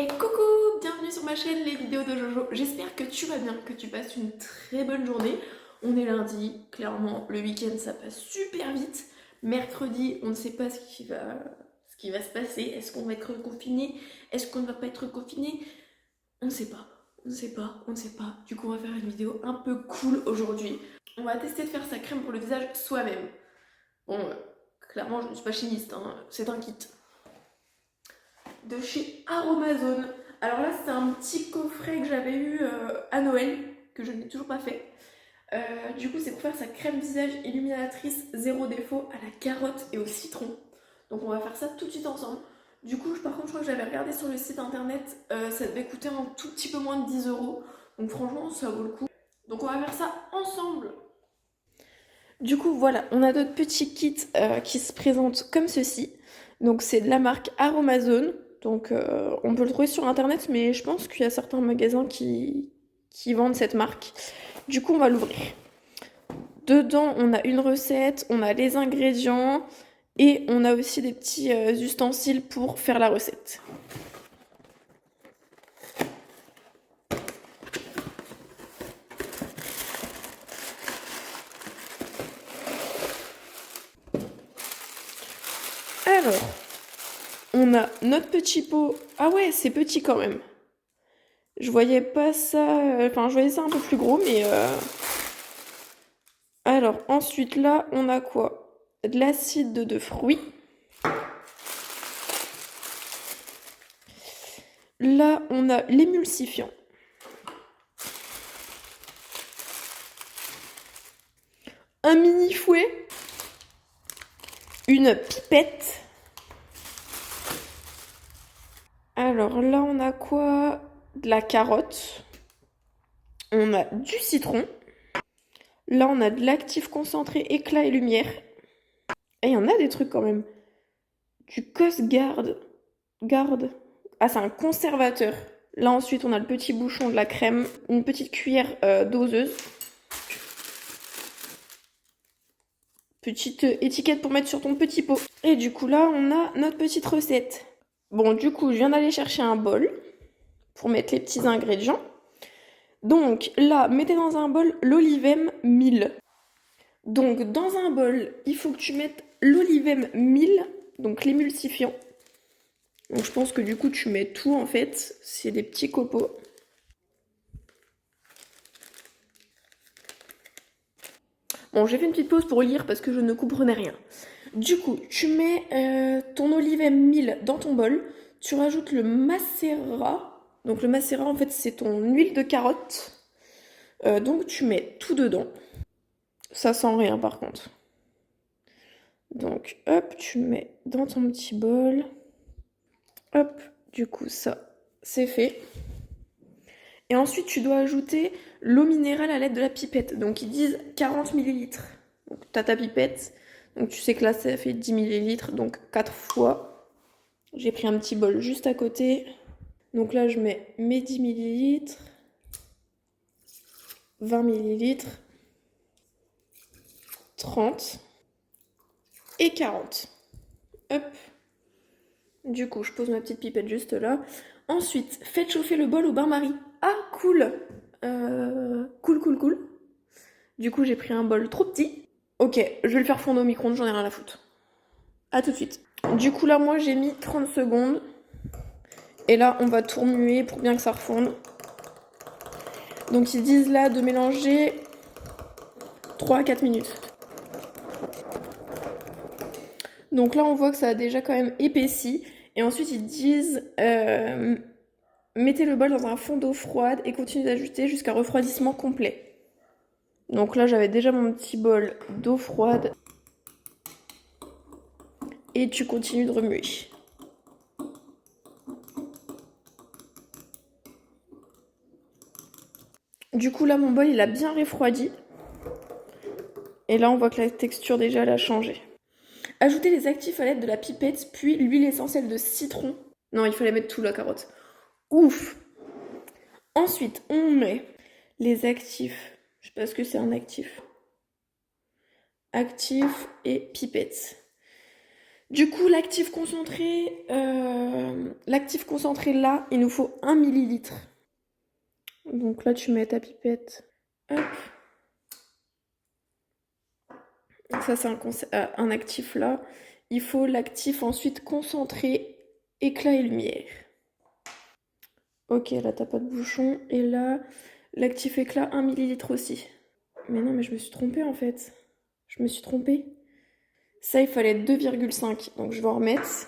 Et coucou, bienvenue sur ma chaîne Les Vidéos de Jojo. J'espère que tu vas bien, que tu passes une très bonne journée. On est lundi, clairement le week-end ça passe super vite. Mercredi, on ne sait pas ce qui va se passer. Est-ce qu'on va être confiné? Est-ce qu'on ne va pas être confiné? On ne sait pas. On ne sait pas, on ne sait pas. Du coup, on va faire une vidéo un peu cool aujourd'hui. On va tester de faire sa crème pour le visage soi-même. Bon, clairement, je ne suis pas chimiste, hein. C'est un kit de chez Aromazone. Alors là, c'est un petit coffret que j'avais eu à Noël, que je n'ai toujours pas fait. Du coup, c'est pour faire sa crème visage illuminatrice zéro défaut à la carotte et au citron. Donc on va faire ça tout de suite ensemble. Du coup, par contre, je crois que j'avais regardé sur le site internet, ça devait coûter un tout petit peu moins de 10 €. Donc franchement, ça vaut le coup. Donc on va faire ça ensemble. Du coup, voilà, on a notre petit kit qui se présente comme ceci. Donc c'est de la marque Aromazone. Donc on peut le trouver sur internet, mais je pense qu'il y a certains magasins qui vendent cette marque. Du coup, on va l'ouvrir. Dedans, on a une recette, on a les ingrédients et on a aussi des petits ustensiles pour faire la recette. Alors, on a notre petit pot. Ah ouais, c'est petit quand même. Je voyais pas ça. Enfin, je voyais ça un peu plus gros, mais. Alors, ensuite, là, on a quoi? De l'acide de fruits. Là, on a l'émulsifiant. Un mini fouet. Une pipette. Alors là, on a quoi? De la carotte. On a du citron. Là, on a de l'actif concentré éclat et lumière. Et il y en a des trucs quand même. Du Cosgarde. Garde. Ah, c'est un conservateur. Là, ensuite, on a le petit bouchon de la crème. Une petite cuillère doseuse. Petite étiquette pour mettre sur ton petit pot. Et du coup, là, on a notre petite recette. Bon, du coup, je viens d'aller chercher un bol pour mettre les petits ingrédients. Donc là, mettez dans un bol l'olivem 1000. Donc dans un bol, il faut que tu mettes l'olivem 1000, donc l'émulsifiant. Donc je pense que du coup tu mets tout en fait, c'est des petits copeaux. Bon, j'ai fait une petite pause pour lire parce que je ne comprenais rien. Du coup, tu mets ton olivem 1000 dans ton bol, tu rajoutes le macérat. Donc le macérat en fait c'est ton huile de carotte. Donc tu mets tout dedans. Ça sent rien par contre. Donc hop, tu mets dans ton petit bol. Hop, du coup ça, c'est fait. Et ensuite tu dois ajouter l'eau minérale à l'aide de la pipette. Donc ils disent 40 ml. Donc t'as ta pipette. Donc tu sais que là ça fait 10 ml. Donc 4 fois. J'ai pris un petit bol juste à côté. Donc là je mets mes 10 ml. 20 ml. 30. Et 40. Hop. Du coup, je pose ma petite pipette juste là. Ensuite, faites chauffer le bol au bain-marie. Ah, cool. Cool. Du coup, j'ai pris un bol trop petit. Ok, je vais le faire fondre au micro-ondes, j'en ai rien à foutre. A tout de suite. Du coup, là, moi, j'ai mis 30 secondes. Et là, on va tout remuer pour bien que ça refonde. Donc, ils disent là de mélanger 3 à 4 minutes. Donc là, on voit que ça a déjà quand même épaissi. Et ensuite, ils disent mettez le bol dans un fond d'eau froide et continuez d'ajouter jusqu'à refroidissement complet. Donc là, j'avais déjà mon petit bol d'eau froide. Et tu continues de remuer. Du coup, là, mon bol, il a bien refroidi. Et là, on voit que la texture déjà, elle a changé. Ajoutez les actifs à l'aide de la pipette, puis l'huile essentielle de citron. Non, il fallait mettre tout, la carotte. Ouf! Ensuite, on met les actifs. Je sais pas ce que c'est un actif. Actif et pipette. Du coup, l'actif concentré là, il nous faut 1 millilitre. Donc là, tu mets ta pipette. Hop. Ça, c'est un actif là. Il faut l'actif ensuite concentré, éclat et lumière. Ok, là, t'as pas de bouchon. Et là, l'actif éclat, 1 millilitre aussi. Mais non, mais je me suis trompée en fait. Je me suis trompée. Ça, il fallait 2,5. Donc je vais en remettre.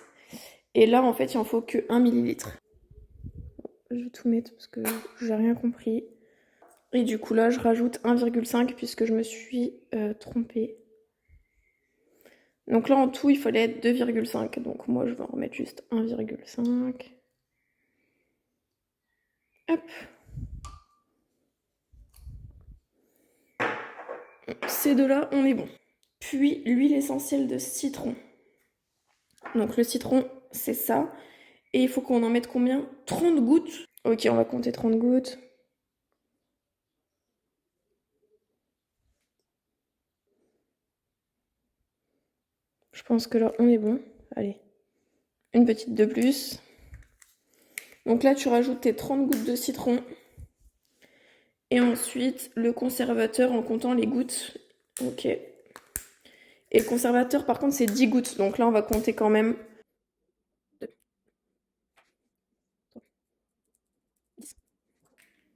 Et là, en fait, il en faut que 1 millilitre. Je vais tout mettre parce que j'ai rien compris. Et du coup, là, je rajoute 1,5 puisque je me suis trompée. Donc là, en tout, il fallait 2,5. Donc moi, je vais en remettre juste 1,5. Hop. Ces deux-là, on est bon. Puis, l'huile essentielle de citron. Donc le citron, c'est ça. Et il faut qu'on en mette combien? 30 gouttes. Ok, on va compter 30 gouttes. Je pense que là, on est bon. Allez, une petite de plus. Donc là, tu rajoutes tes 30 gouttes de citron. Et ensuite, le conservateur en comptant les gouttes. Ok. Et le conservateur, par contre, c'est 10 gouttes. Donc là, on va compter quand même.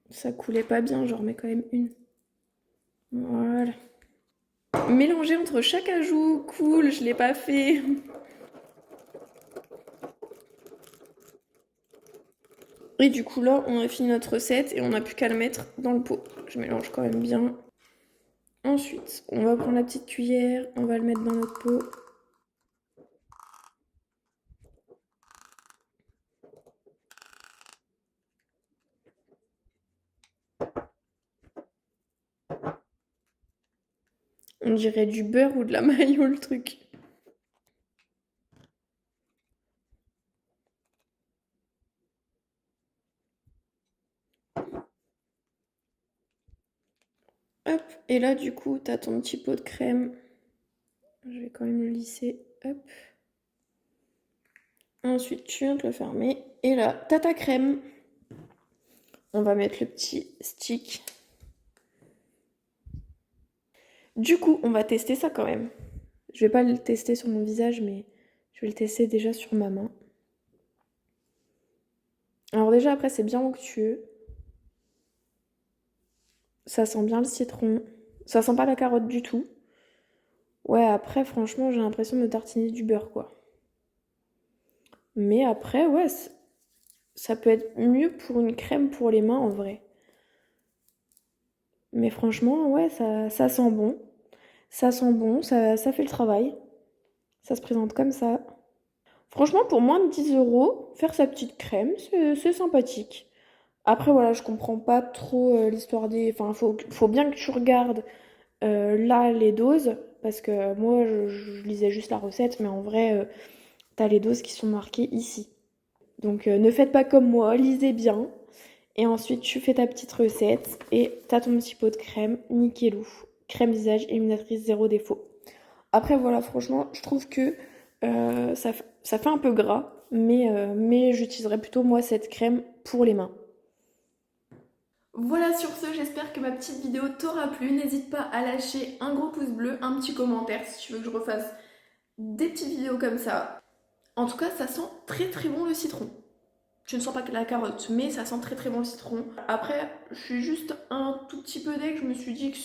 Ça coulait pas bien, j'en remets quand même une. Voilà. Mélanger entre chaque ajout. Cool, je l'ai pas fait. Et du coup là, on a fini notre recette et on n'a plus qu'à le mettre dans le pot. Je mélange quand même bien. Ensuite, on va prendre la petite cuillère, on va le mettre dans notre pot. On dirait du beurre ou de la mayo le truc. Hop, et là du coup, t'as ton petit pot de crème. Je vais quand même le lisser. Hop. Ensuite, tu viens de le fermer. Et là, t'as ta crème. On va mettre le petit stick. Du coup, on va tester ça quand même. Je vais pas le tester sur mon visage, mais je vais le tester déjà sur ma main. Alors déjà, après, c'est bien onctueux. Ça sent bien le citron. Ça sent pas la carotte du tout. Ouais, après, franchement, j'ai l'impression de me tartiner du beurre, quoi. Mais après, ouais, ça peut être mieux pour une crème pour les mains, en vrai. Mais franchement, ouais, ça sent bon. Ça sent bon, ça fait le travail. Ça se présente comme ça. Franchement, pour moins de 10 euros, faire sa petite crème, c'est sympathique. Après, voilà, je comprends pas trop l'histoire des... Enfin, faut bien que tu regardes là les doses, parce que moi, je lisais juste la recette, mais en vrai, t'as les doses qui sont marquées ici. Donc, ne faites pas comme moi, lisez bien. Et ensuite, tu fais ta petite recette et t'as ton petit pot de crème, nickelou. Crème visage éliminatrice zéro défaut. Après, voilà, franchement, je trouve que ça fait un peu gras, mais j'utiliserais plutôt, moi, cette crème pour les mains. Voilà, sur ce, j'espère que ma petite vidéo t'aura plu. N'hésite pas à lâcher un gros pouce bleu, un petit commentaire si tu veux que je refasse des petites vidéos comme ça. En tout cas, ça sent très très bon le citron. Tu ne sens pas que la carotte, mais ça sent très très bon le citron. Après, je suis juste un tout petit peu deg, je me suis dit que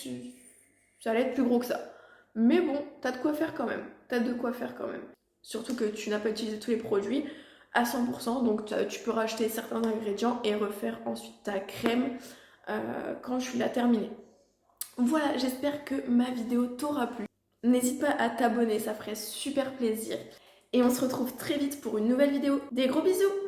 ça allait être plus gros que ça. Mais bon, t'as de quoi faire quand même. T'as de quoi faire quand même. Surtout que tu n'as pas utilisé tous les produits à 100%, donc tu peux racheter certains ingrédients et refaire ensuite ta crème quand je l'ai terminée. Voilà, j'espère que ma vidéo t'aura plu. N'hésite pas à t'abonner, ça ferait super plaisir. Et on se retrouve très vite pour une nouvelle vidéo. Des gros bisous!